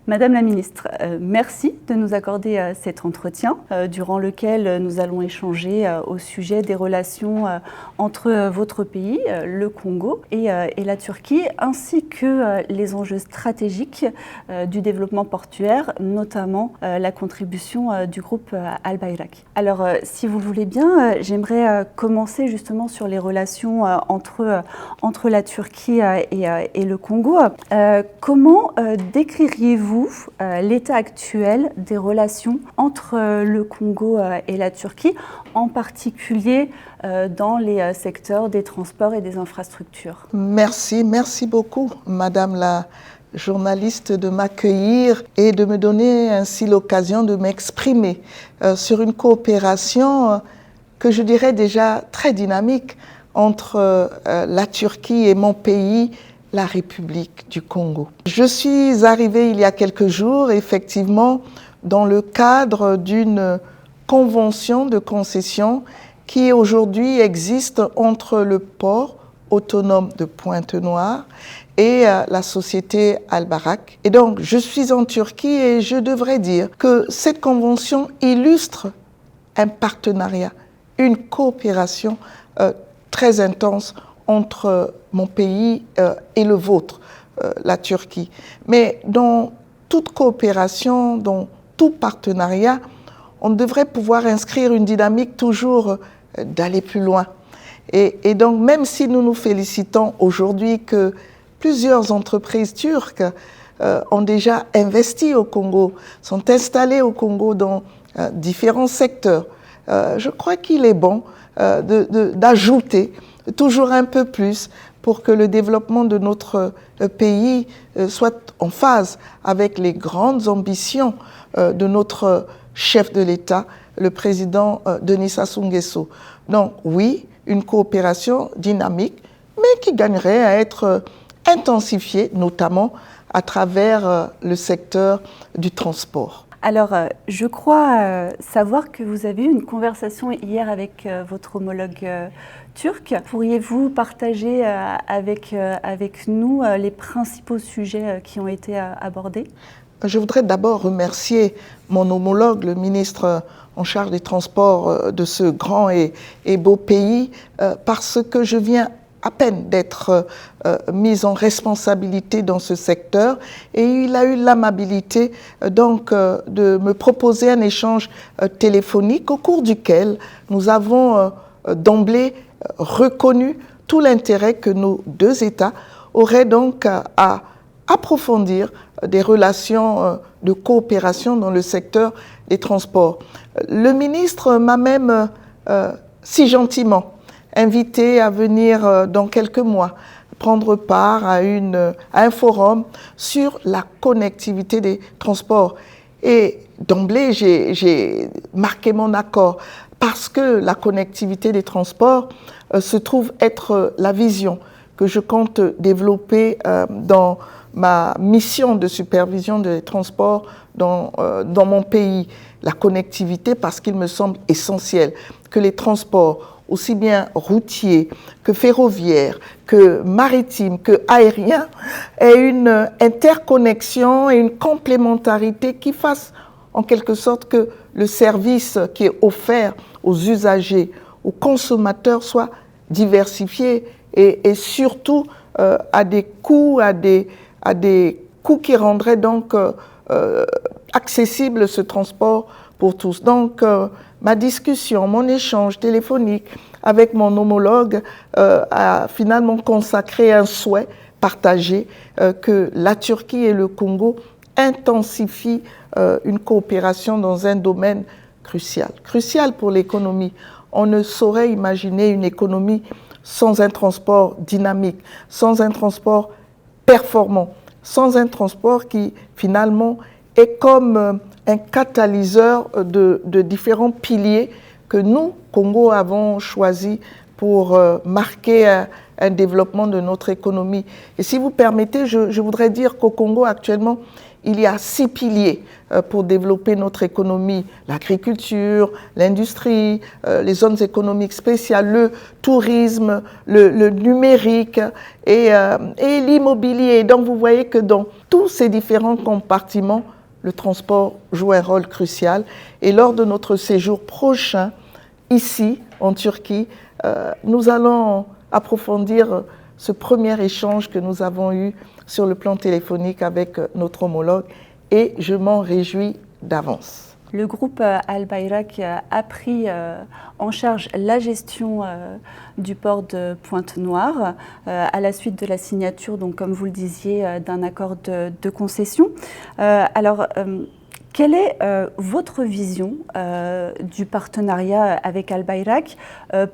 Madame la ministre, merci de nous accorder cet entretien durant lequel nous allons échanger au sujet des relations entre votre pays, le Congo, et la Turquie, ainsi que les enjeux stratégiques du développement portuaire, notamment la contribution du groupe Al Bayrak. Alors, si vous le voulez bien, j'aimerais commencer justement sur les relations entre la Turquie et le Congo. Comment décririez-vous l'état actuel des relations entre le Congo et la Turquie, en particulier dans les secteurs des transports et des infrastructures? Merci beaucoup, Madame la journaliste, de m'accueillir et de me donner ainsi l'occasion de m'exprimer sur une coopération que je dirais déjà très dynamique entre la Turquie et mon pays, la République du Congo. Je suis arrivée il y a quelques jours, effectivement, dans le cadre d'une convention de concession qui aujourd'hui existe entre le port autonome de Pointe-Noire et la société Al Bayrak. Et donc, je suis en Turquie et je devrais dire que cette convention illustre un partenariat, une coopération très intense entre mon pays et le vôtre, la Turquie. Mais dans toute coopération, dans tout partenariat, on devrait pouvoir inscrire une dynamique toujours d'aller plus loin. Et donc, même si nous nous félicitons aujourd'hui que plusieurs entreprises turques ont déjà investi au Congo, sont installées au Congo dans différents secteurs, je crois qu'il est bon d'ajouter toujours un peu plus pour que le développement de notre pays soit en phase avec les grandes ambitions de notre chef de l'État, le président Denis Sassou Nguesso. Donc oui, une coopération dynamique, mais qui gagnerait à être intensifiée, notamment à travers le secteur du transport. Alors, je crois savoir que vous avez eu une conversation hier avec votre homologue turc. Pourriez-vous partager avec nous les principaux sujets qui ont été abordés? Je voudrais d'abord remercier mon homologue, le ministre en charge des transports de ce grand et beau pays, parce que je viens à peine d'être mise en responsabilité dans ce secteur, et il a eu l'amabilité donc de me proposer un échange téléphonique au cours duquel nous avons d'emblée reconnu tout l'intérêt que nos deux États auraient donc à approfondir des relations de coopération dans le secteur des transports. Le ministre m'a même si gentiment invité à venir dans quelques mois prendre part à un forum sur la connectivité des transports. Et d'emblée, j'ai marqué mon accord parce que la connectivité des transports se trouve être la vision que je compte développer dans ma mission de supervision des transports dans mon pays. La connectivité, parce qu'il me semble essentiel que les transports, aussi bien routiers que ferroviaires, que maritimes, que aériens, aient une interconnexion et une complémentarité qui fasse en quelque sorte que le service qui est offert aux usagers, aux consommateurs soit diversifié et surtout à des coûts qui rendraient donc accessible ce transport pour tous. Donc, ma discussion, mon échange téléphonique avec mon homologue a finalement consacré un souhait partagé que la Turquie et le Congo intensifient une coopération dans un domaine crucial pour l'économie. On ne saurait imaginer une économie sans un transport dynamique, sans un transport performant, sans un transport qui finalement est comme un catalyseur de différents piliers que nous, Congo, avons choisi pour marquer un développement de notre économie. Et si vous permettez, je voudrais dire qu'au Congo actuellement, il y a 6 piliers pour développer notre économie: l'agriculture, l'industrie, les zones économiques spéciales, le tourisme, le numérique et l'immobilier. Donc vous voyez que dans tous ces différents compartiments, le transport joue un rôle crucial. Et lors de notre séjour prochain, ici, en Turquie, nous allons approfondir ce premier échange que nous avons eu sur le plan téléphonique avec notre homologue, et je m'en réjouis d'avance. Le groupe Al Bayrak a pris en charge la gestion du port de Pointe-Noire à la suite de la signature, donc, comme vous le disiez, d'un accord de concession. Quelle est votre vision du partenariat avec Al Bayrak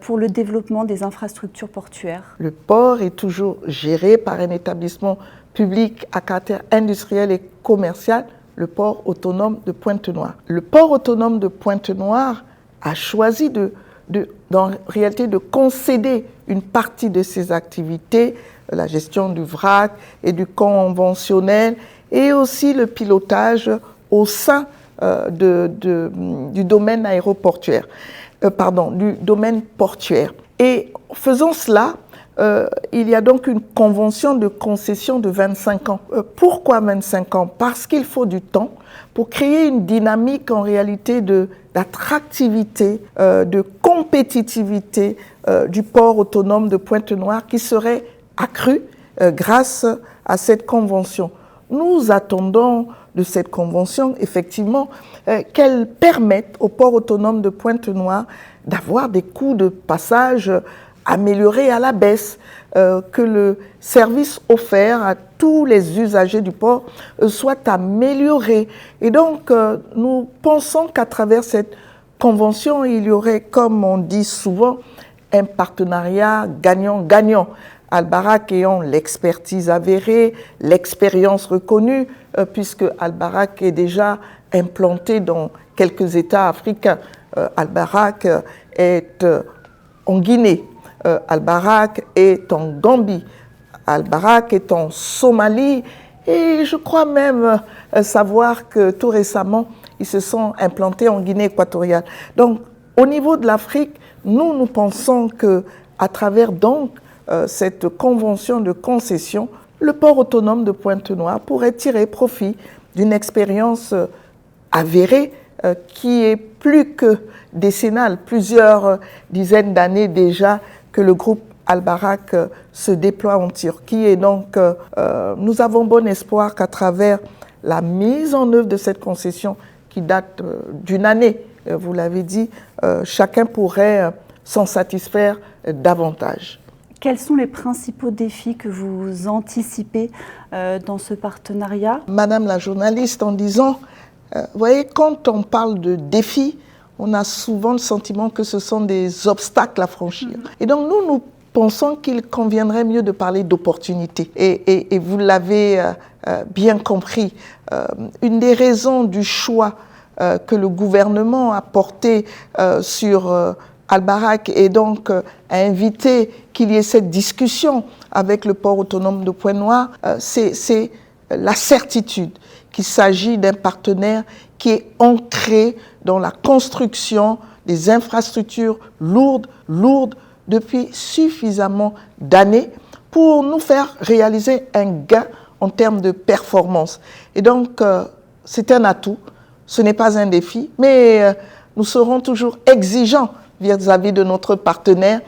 pour le développement des infrastructures portuaires? Le port est toujours géré par un établissement public à caractère industriel et commercial, le port autonome de Pointe-Noire. Le port autonome de Pointe-Noire a choisi en réalité de concéder une partie de ses activités, la gestion du vrac et du conventionnel, et aussi le pilotage au sein du domaine aéroportuaire, du domaine portuaire. Et faisant cela, il y a donc une convention de concession de 25 ans. Pourquoi 25 ans? Parce qu'il faut du temps pour créer une dynamique en réalité d'attractivité, de compétitivité du port autonome de Pointe-Noire qui serait accrue grâce à cette convention. Nous attendons de cette convention, effectivement, qu'elle permette au port autonome de Pointe-Noire d'avoir des coûts de passage améliorés à la baisse, que le service offert à tous les usagers du port soit amélioré. Et donc, nous pensons qu'à travers cette convention, il y aurait, comme on dit souvent, un partenariat gagnant-gagnant. Al Bayrak ayant l'expertise avérée, l'expérience reconnue, puisque Al Bayrak est déjà implanté dans quelques États africains. Al Bayrak est en Guinée, Al Bayrak est en Gambie, Al Bayrak est en Somalie, et je crois même savoir que tout récemment, ils se sont implantés en Guinée équatoriale. Donc, au niveau de l'Afrique, nous pensons qu'à travers donc cette convention de concession, le port autonome de Pointe-Noire pourrait tirer profit d'une expérience avérée qui est plus que décennale, plusieurs dizaines d'années déjà que le groupe Al Bayrak se déploie en Turquie. Et donc, nous avons bon espoir qu'à travers la mise en œuvre de cette concession qui date d'une année, vous l'avez dit, chacun pourrait s'en satisfaire davantage. Quels sont les principaux défis que vous anticipez dans ce partenariat? Madame la journaliste, en disant, vous voyez, quand on parle de défis, on a souvent le sentiment que ce sont des obstacles à franchir. Et donc nous pensons qu'il conviendrait mieux de parler d'opportunités. Et vous l'avez bien compris, une des raisons du choix que le gouvernement a porté sur Al Bayrak et donc a invité qu'il y ait cette discussion avec le port autonome de Pointe-Noire, c'est la certitude qu'il s'agit d'un partenaire qui est ancré dans la construction des infrastructures lourdes depuis suffisamment d'années pour nous faire réaliser un gain en termes de performance. Et donc, c'est un atout, ce n'est pas un défi, mais nous serons toujours exigeants vis-à-vis de notre partenaire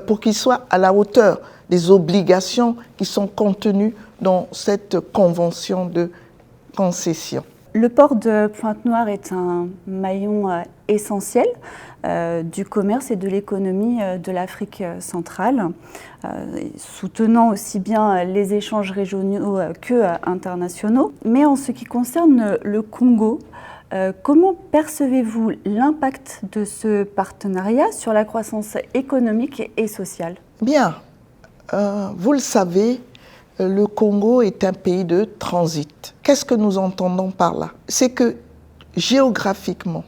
pour qu'il soit à la hauteur des obligations qui sont contenues dans cette convention de concession. Le port de Pointe-Noire est un maillon essentiel du commerce et de l'économie de l'Afrique centrale, soutenant aussi bien les échanges régionaux que internationaux. Mais en ce qui concerne le Congo, comment percevez-vous l'impact de ce partenariat sur la croissance économique et sociale? Bien, vous le savez, le Congo est un pays de transit. Qu'est-ce que nous entendons par là? C'est que géographiquement,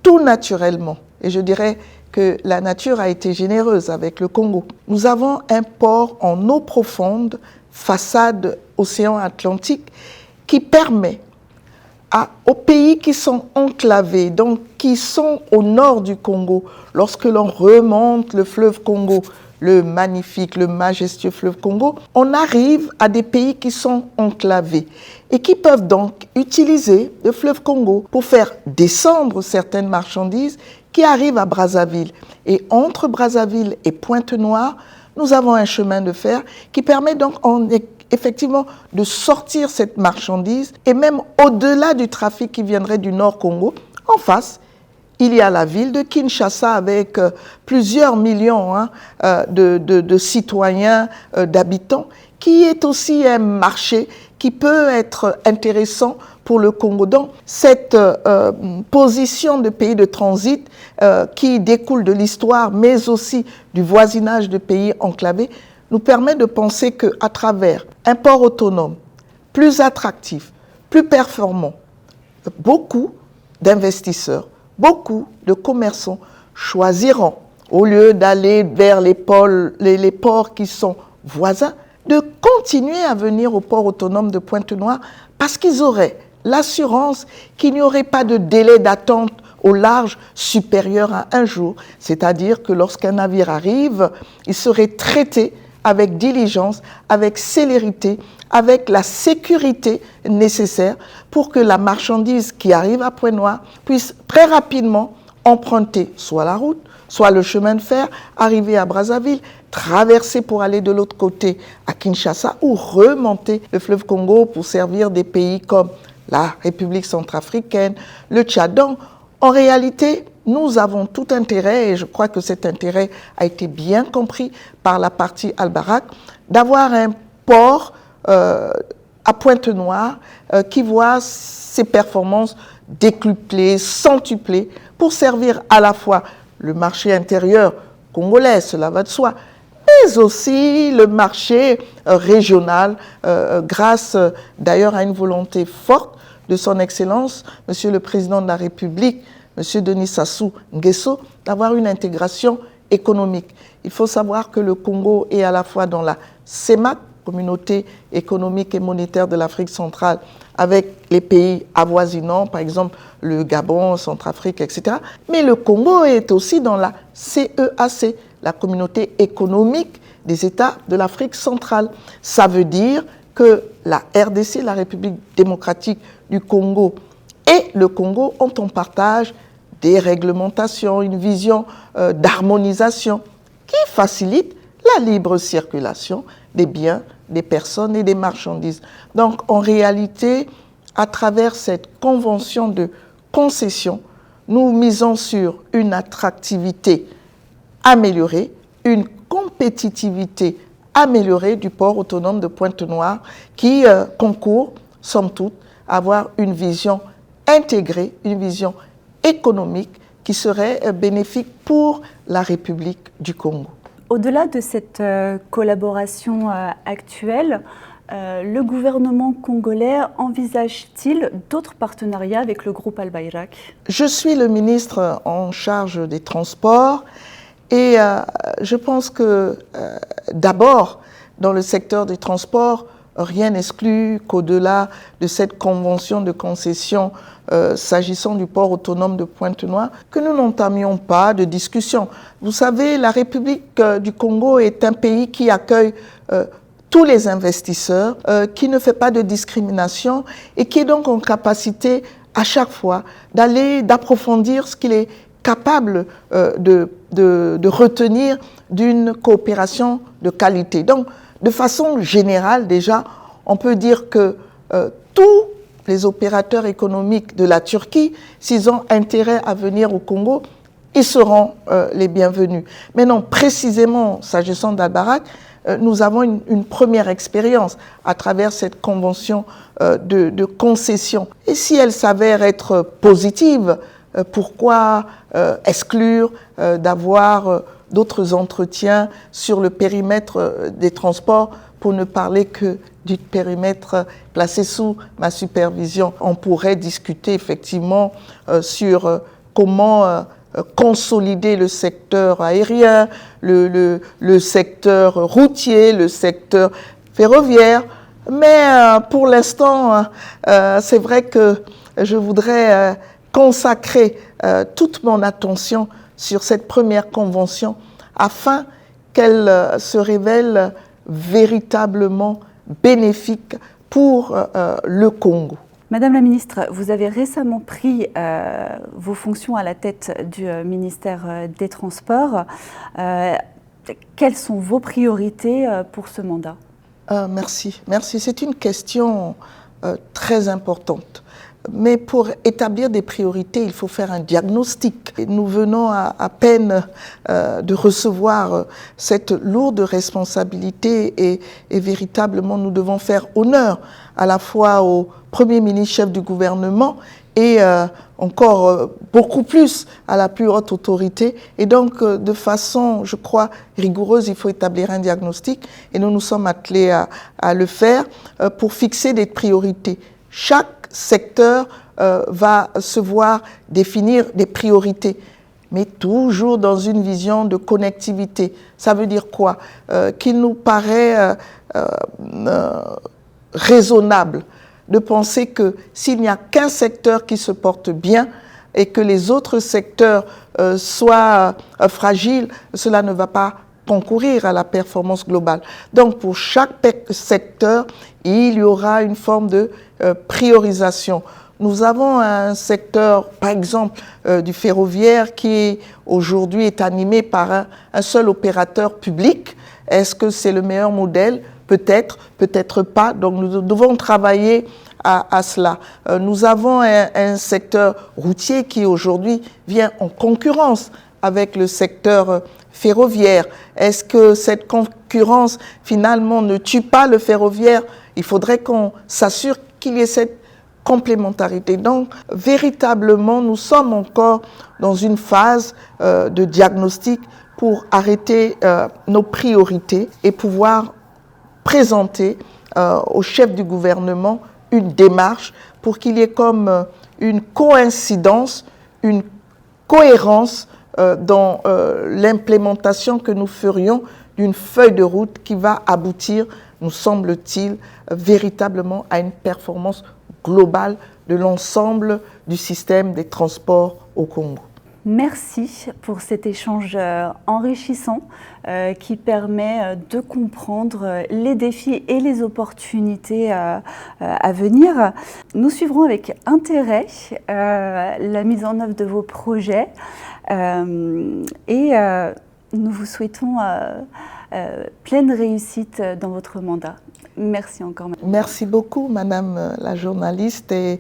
tout naturellement, et je dirais que la nature a été généreuse avec le Congo, nous avons un port en eau profonde, façade océan Atlantique, qui permet aux pays qui sont enclavés, donc qui sont au nord du Congo, lorsque l'on remonte le fleuve Congo, le magnifique, le majestueux fleuve Congo, on arrive à des pays qui sont enclavés et qui peuvent donc utiliser le fleuve Congo pour faire descendre certaines marchandises qui arrivent à Brazzaville. Et entre Brazzaville et Pointe-Noire, nous avons un chemin de fer qui permet donc effectivement de sortir cette marchandise et même au-delà du trafic qui viendrait du Nord Congo, en face, il y a la ville de Kinshasa avec plusieurs millions de citoyens, d'habitants, qui est aussi un marché qui peut être intéressant pour le Congo. Donc, cette position de pays de transit qui découle de l'histoire, mais aussi du voisinage de pays enclavés, nous permet de penser qu'à travers un port autonome, plus attractif, plus performant, beaucoup d'investisseurs, beaucoup de commerçants choisiront, au lieu d'aller vers les ports qui sont voisins, de continuer à venir au port autonome de Pointe-Noire parce qu'ils auraient l'assurance qu'il n'y aurait pas de délai d'attente au large supérieur à 1 jour. C'est-à-dire que lorsqu'un navire arrive, il serait traité avec diligence, avec célérité, avec la sécurité nécessaire pour que la marchandise qui arrive à Pointe-Noire puisse très rapidement emprunter soit la route, soit le chemin de fer, arriver à Brazzaville, traverser pour aller de l'autre côté à Kinshasa ou remonter le fleuve Congo pour servir des pays comme la République centrafricaine, le Tchad. Donc, en réalité, nous avons tout intérêt, et je crois que cet intérêt a été bien compris par la partie Albarak, d'avoir un port à Pointe-Noire qui voit ses performances décuplées, centuplées, pour servir à la fois le marché intérieur congolais, cela va de soi, mais aussi le marché régional, grâce d'ailleurs à une volonté forte de son Excellence, Monsieur le Président de la République, Monsieur Denis Sassou Nguesso, d'avoir une intégration économique. Il faut savoir que le Congo est à la fois dans la CEMAC, Communauté économique et monétaire de l'Afrique centrale, avec les pays avoisinants, par exemple le Gabon, Centrafrique, etc. Mais le Congo est aussi dans la CEAC, la Communauté économique des États de l'Afrique centrale. Ça veut dire que la RDC, la République démocratique du Congo, et le Congo ont en partage des réglementations, une vision d'harmonisation qui facilite la libre circulation des biens, des personnes et des marchandises. Donc, en réalité, à travers cette convention de concession, nous misons sur une attractivité améliorée, une compétitivité améliorée du port autonome de Pointe-Noire qui concourt, somme toute, à avoir une vision intégrée, une vision économique qui serait bénéfique pour la République du Congo. Au-delà de cette collaboration actuelle, le gouvernement congolais envisage-t-il d'autres partenariats avec le groupe Al-Bayrak? Je suis le ministre en charge des Transports et je pense que d'abord, dans le secteur des transports, rien n'exclut qu'au-delà de cette convention de concession s'agissant du port autonome de Pointe-Noire, que nous n'entamions pas de discussion. Vous savez, la République du Congo est un pays qui accueille tous les investisseurs, qui ne fait pas de discrimination et qui est donc en capacité à chaque fois d'approfondir ce qu'il est capable de retenir d'une coopération de qualité. Donc, de façon générale, déjà, on peut dire que tous les opérateurs économiques de la Turquie, s'ils ont intérêt à venir au Congo, ils seront les bienvenus. Mais non, précisément, s'agissant d'Al-Bayrak, nous avons une première expérience à travers cette convention de concession. Et si elle s'avère être positive, pourquoi exclure d'avoir d'autres entretiens sur le périmètre des transports, pour ne parler que du périmètre placé sous ma supervision. On pourrait discuter effectivement sur comment consolider le secteur aérien, le secteur routier, le secteur ferroviaire, Mais pour l'instant, c'est vrai que je voudrais consacrer toute mon attention sur cette première convention afin qu'elle se révèle véritablement bénéfique pour le Congo. Madame la ministre, vous avez récemment pris vos fonctions à la tête du ministère des Transports. Quelles sont vos priorités pour ce mandat? Merci. C'est une question très importante. Mais pour établir des priorités, il faut faire un diagnostic. Nous venons à peine de recevoir cette lourde responsabilité et véritablement nous devons faire honneur à la fois au Premier ministre, chef du gouvernement, et encore beaucoup plus à la plus haute autorité. Et donc, de façon, je crois, rigoureuse, il faut établir un diagnostic et nous nous sommes attelés à le faire pour fixer des priorités. Chaque secteur va se voir définir des priorités, mais toujours dans une vision de connectivité. Ça veut dire quoi? Qu'il nous paraît raisonnable de penser que s'il n'y a qu'un secteur qui se porte bien et que les autres secteurs soient fragiles, cela ne va pas concourir à la performance globale. Donc pour chaque secteur, il y aura une forme de priorisation. Nous avons un secteur, par exemple, du ferroviaire qui aujourd'hui est animé par un seul opérateur public. Est-ce que c'est le meilleur modèle? Peut-être, peut-être pas. Donc nous devons travailler à cela. Nous avons un secteur routier qui aujourd'hui vient en concurrence avec le secteur ferroviaire. Est-ce que cette concurrence finalement ne tue pas le ferroviaire? Il faudrait qu'on s'assure qu'il y ait cette complémentarité. Donc, véritablement, nous sommes encore dans une phase de diagnostic pour arrêter nos priorités et pouvoir présenter au chef du gouvernement une démarche pour qu'il y ait comme une coïncidence, une cohérence dans l'implémentation que nous ferions d'une feuille de route qui va aboutir, nous semble-t-il, véritablement à une performance globale de l'ensemble du système des transports au Congo. Merci pour cet échange enrichissant qui permet de comprendre les défis et les opportunités à venir. Nous suivrons avec intérêt la mise en œuvre de vos projets et nous vous souhaitons pleine réussite dans votre mandat. Merci encore. Merci beaucoup, Madame la journaliste. Et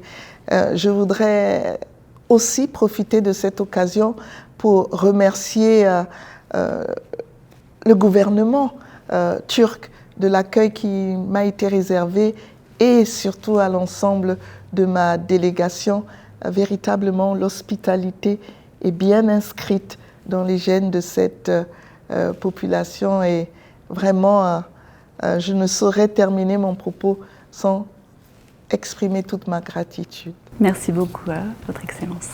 je voudrais aussi profiter de cette occasion pour remercier le gouvernement turc de l'accueil qui m'a été réservé et surtout à l'ensemble de ma délégation. Véritablement, l'hospitalité est bien inscrite dans les gènes de cette population et vraiment, je ne saurais terminer mon propos sans exprimer toute ma gratitude. Merci beaucoup, Votre Excellence.